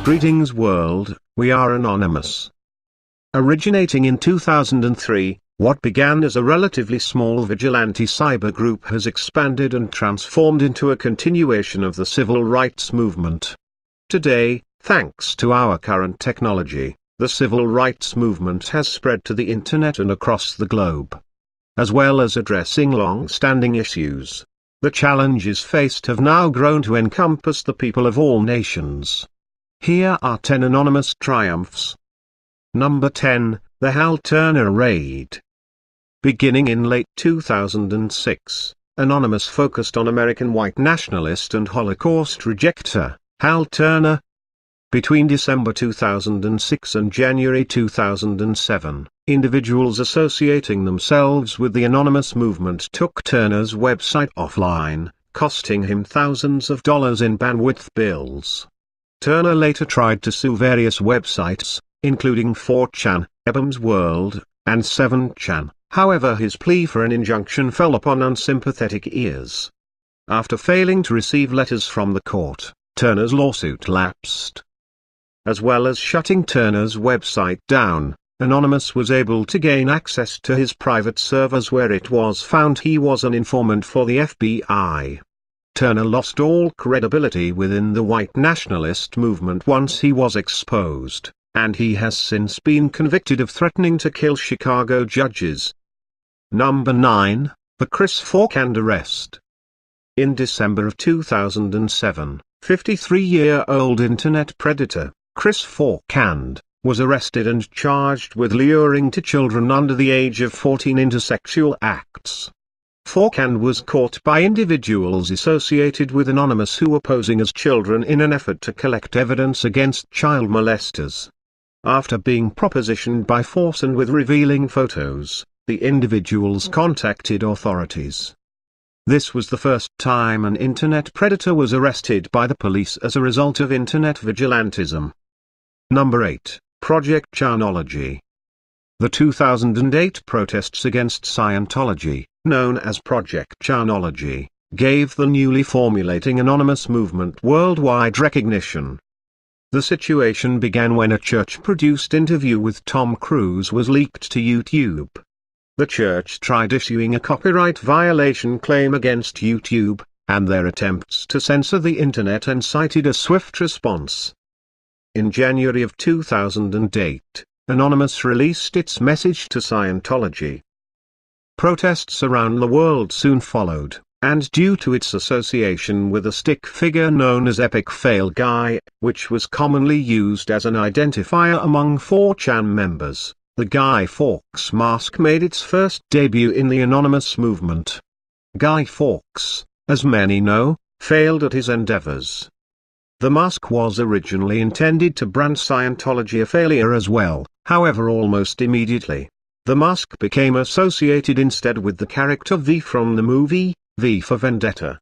Greetings world, we are Anonymous. Originating in 2003, what began as a relatively small vigilante cyber group has expanded and transformed into a continuation of the civil rights movement. Today, thanks to our current technology, the civil rights movement has spread to the internet and across the globe. As well as addressing long-standing issues, the challenges faced have now grown to encompass the people of all nations. Here are 10 anonymous triumphs. Number 10, the Hal Turner Raid. Beginning in late 2006, Anonymous focused on American white nationalist and Holocaust rejecter, Hal Turner. Between December 2006 and January 2007, individuals associating themselves with the Anonymous movement took Turner's website offline, costing him thousands of dollars in bandwidth bills. Turner later tried to sue various websites, including 4chan, Ebom's World, and 7chan, however his plea for an injunction fell upon unsympathetic ears. After failing to receive letters from the court, Turner's lawsuit lapsed. As well as shutting Turner's website down, Anonymous was able to gain access to his private servers where it was found he was an informant for the FBI. Turner lost all credibility within the white nationalist movement once he was exposed, and he has since been convicted of threatening to kill Chicago judges. Number 9, the Chris Forkand arrest. In December of 2007, 53-year-old internet predator, Chris Forkand, was arrested and charged with luring to children under the age of 14 into sexual acts. Forkand was caught by individuals associated with Anonymous who were posing as children in an effort to collect evidence against child molesters. After being propositioned by force and with revealing photos, the individuals contacted authorities. This was the first time an internet predator was arrested by the police as a result of internet vigilantism. Number 8, Project Chanology. The 2008 protests against Scientology, known as Project Chanology, gave the newly formulating Anonymous movement worldwide recognition. The situation began when a church-produced interview with Tom Cruise was leaked to YouTube. The church tried issuing a copyright violation claim against YouTube, and their attempts to censor the internet incited a swift response. In January of 2008, Anonymous released its message to Scientology. Protests around the world soon followed, and due to its association with a stick figure known as Epic Fail Guy, which was commonly used as an identifier among 4chan members, the Guy Fawkes mask made its first debut in the Anonymous movement. Guy Fawkes, as many know, failed at his endeavors. The mask was originally intended to brand Scientology a failure as well, however almost immediately, the mask became associated instead with the character V from the movie, V for Vendetta.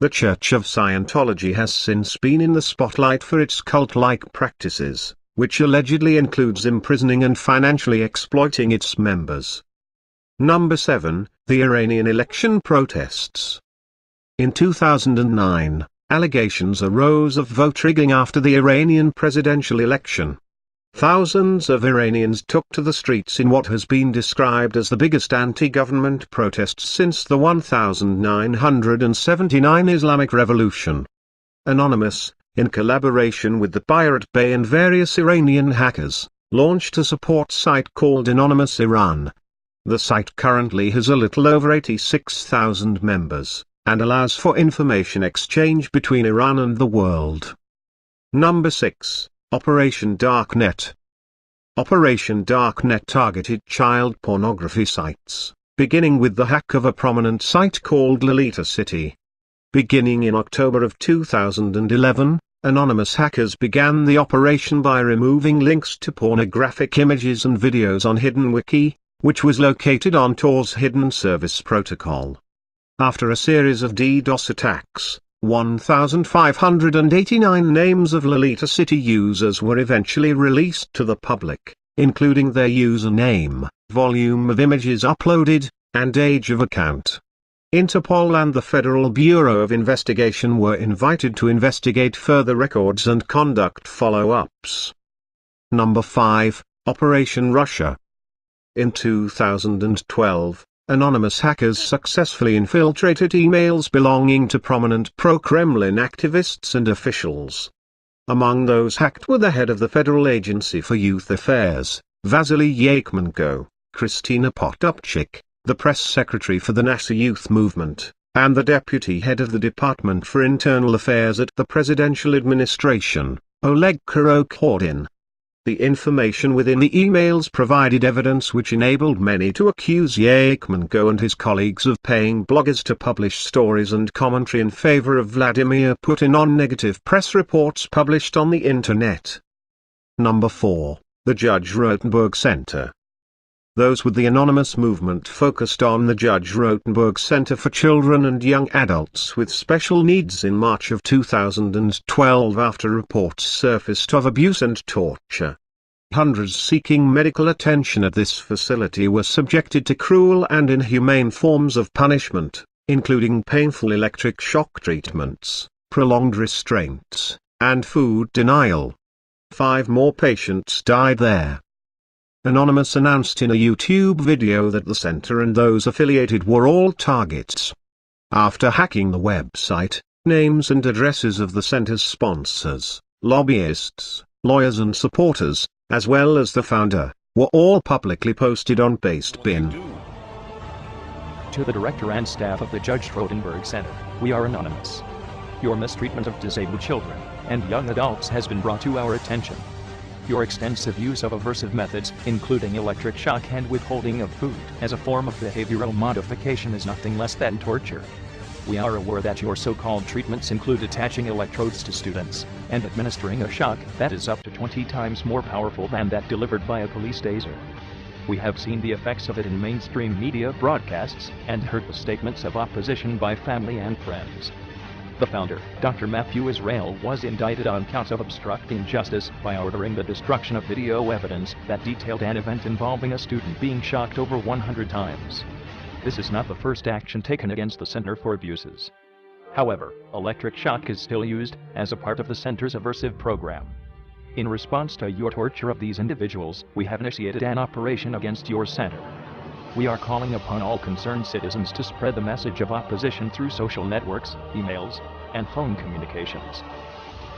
The Church of Scientology has since been in the spotlight for its cult-like practices, which allegedly includes imprisoning and financially exploiting its members. Number 7, the Iranian election protests. In 2009, allegations arose of vote rigging after the Iranian presidential election. Thousands of Iranians took to the streets in what has been described as the biggest anti-government protests since the 1979 Islamic Revolution. Anonymous, in collaboration with the Pirate Bay and various Iranian hackers, launched a support site called Anonymous Iran. The site currently has a little over 86,000 members, and allows for information exchange between Iran and the world. Number 6, Operation Darknet. Operation Darknet targeted child pornography sites, beginning with the hack of a prominent site called Lolita City. Beginning in October of 2011, anonymous hackers began the operation by removing links to pornographic images and videos on HiddenWiki, which was located on Tor's hidden service protocol. After a series of DDoS attacks, 1,589 names of Lolita City users were eventually released to the public, including their username, volume of images uploaded, and age of account. Interpol and the Federal Bureau of Investigation were invited to investigate further records and conduct follow-ups. Number 5, Operation Russia. In 2012, anonymous hackers successfully infiltrated emails belonging to prominent pro-Kremlin activists and officials. Among those hacked were the head of the Federal Agency for Youth Affairs, Vasily Yakemenko, Kristina Potapchik, the press secretary for the NASA Youth Movement, and the deputy head of the Department for Internal Affairs at the Presidential Administration, Oleg Korokodin. The information within the emails provided evidence which enabled many to accuse Yakemenko and his colleagues of paying bloggers to publish stories and commentary in favor of Vladimir Putin on negative press reports published on the Internet. Number 4, the Judge Rotenberg Center. Those with the anonymous movement focused on the Judge Rotenberg Center for Children and Young Adults with Special Needs in March of 2012 after reports surfaced of abuse and torture. Hundreds seeking medical attention at this facility were subjected to cruel and inhumane forms of punishment, including painful electric shock treatments, prolonged restraints, and food denial. 5 more patients died there. Anonymous announced in a YouTube video that the center and those affiliated were all targets. After hacking the website, names and addresses of the center's sponsors, lobbyists, lawyers and supporters, as well as the founder, were all publicly posted on Pastebin. To the director and staff of the Judge Rotenberg Center, we are anonymous. Your mistreatment of disabled children and young adults has been brought to our attention. Your extensive use of aversive methods, including electric shock and withholding of food, as a form of behavioral modification is nothing less than torture. We are aware that your so-called treatments include attaching electrodes to students and administering a shock that is up to 20 times more powerful than that delivered by a police taser. We have seen the effects of it in mainstream media broadcasts and heard the statements of opposition by family and friends. The founder, Dr. Matthew Israel, was indicted on counts of obstructing justice by ordering the destruction of video evidence that detailed an event involving a student being shocked over 100 times. This is not the first action taken against the Center for Abuses. However, electric shock is still used as a part of the center's aversive program. In response to your torture of these individuals, we have initiated an operation against your center. We are calling upon all concerned citizens to spread the message of opposition through social networks, emails, and phone communications.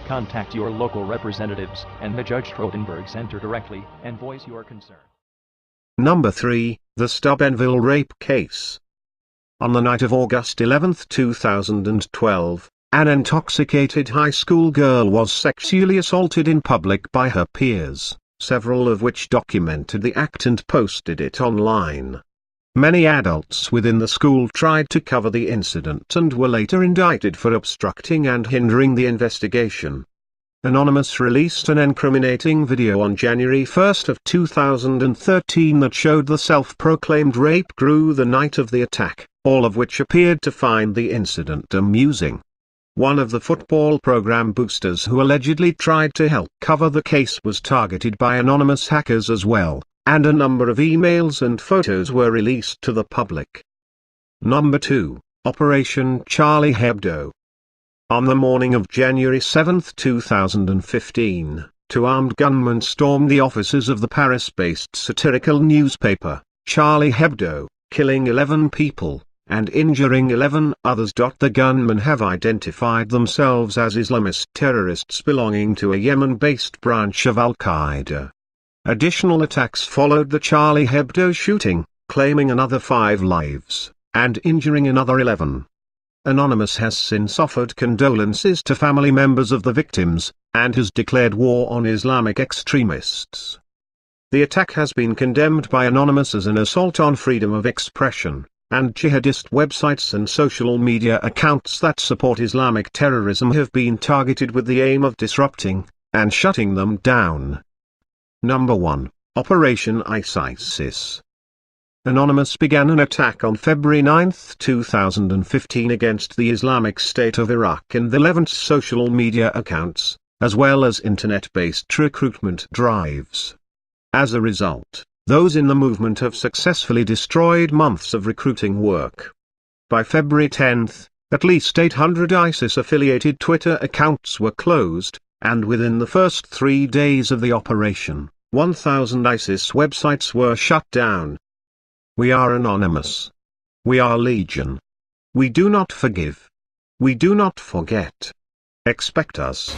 Contact your local representatives and the Judge Rotenberg Center directly and voice your concern. Number 3, the Steubenville rape case. On the night of August 11, 2012, an intoxicated high school girl was sexually assaulted in public by her peers, several of which documented the act and posted it online. Many adults within the school tried to cover the incident and were later indicted for obstructing and hindering the investigation. Anonymous released an incriminating video on January 1 of 2013 that showed the self-proclaimed rape crew the night of the attack, all of which appeared to find the incident amusing. One of the football program boosters who allegedly tried to help cover the case was targeted by anonymous hackers as well, and a number of emails and photos were released to the public. Number 2, Operation Charlie Hebdo. On the morning of January 7, 2015, 2 armed gunmen stormed the offices of the Paris-based satirical newspaper, Charlie Hebdo, killing 11 people and injuring 11 others. The gunmen have identified themselves as Islamist terrorists belonging to a Yemen-based branch of Al-Qaeda. Additional attacks followed the Charlie Hebdo shooting, claiming another 5 lives, and injuring another 11. Anonymous has since offered condolences to family members of the victims, and has declared war on Islamic extremists. The attack has been condemned by Anonymous as an assault on freedom of expression, and jihadist websites and social media accounts that support Islamic terrorism have been targeted with the aim of disrupting and shutting them down. Number 1, Operation ISIS. Anonymous began an attack on February 9, 2015 against the Islamic State of Iraq and the Levant's social media accounts, as well as internet-based recruitment drives. As a result, those in the movement have successfully destroyed months of recruiting work. By February 10, at least 800 ISIS-affiliated Twitter accounts were closed, and within the first 3 days of the operation, 1,000 ISIS websites were shut down. We are anonymous. We are legion. We do not forgive. We do not forget. Expect us.